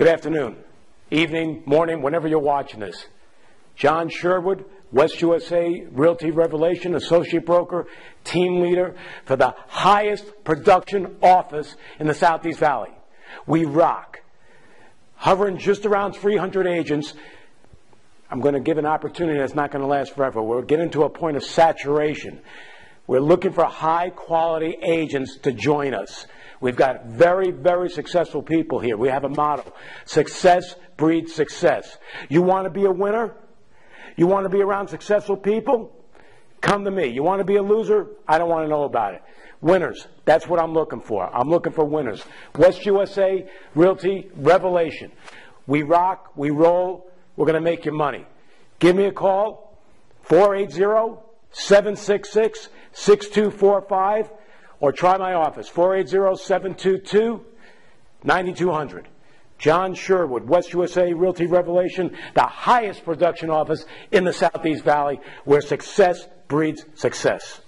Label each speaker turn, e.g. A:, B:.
A: Good afternoon, evening, morning, whenever you're watching this. John Sherwood, West USA Realty Revelation, Associate Broker, Team Leader for the highest production office in the Southeast Valley. We rock. Hovering just around 300 agents. I'm going to give an opportunity that's not going to last forever. We're getting to a point of saturation. We're looking for high-quality agents to join us. We've got very, very successful people here. We have a motto: success breeds success. You want to be a winner? You want to be around successful people? Come to me. You want to be a loser? I don't want to know about it. Winners. That's what I'm looking for. I'm looking for winners. West USA Realty Revelation. We rock. We roll. We're going to make you money. Give me a call, 480-766-6245, or try my office, 480-722-9200. John Sherwood, West USA Realty Revelation, the highest production office in the Southeast Valley, where success breeds success.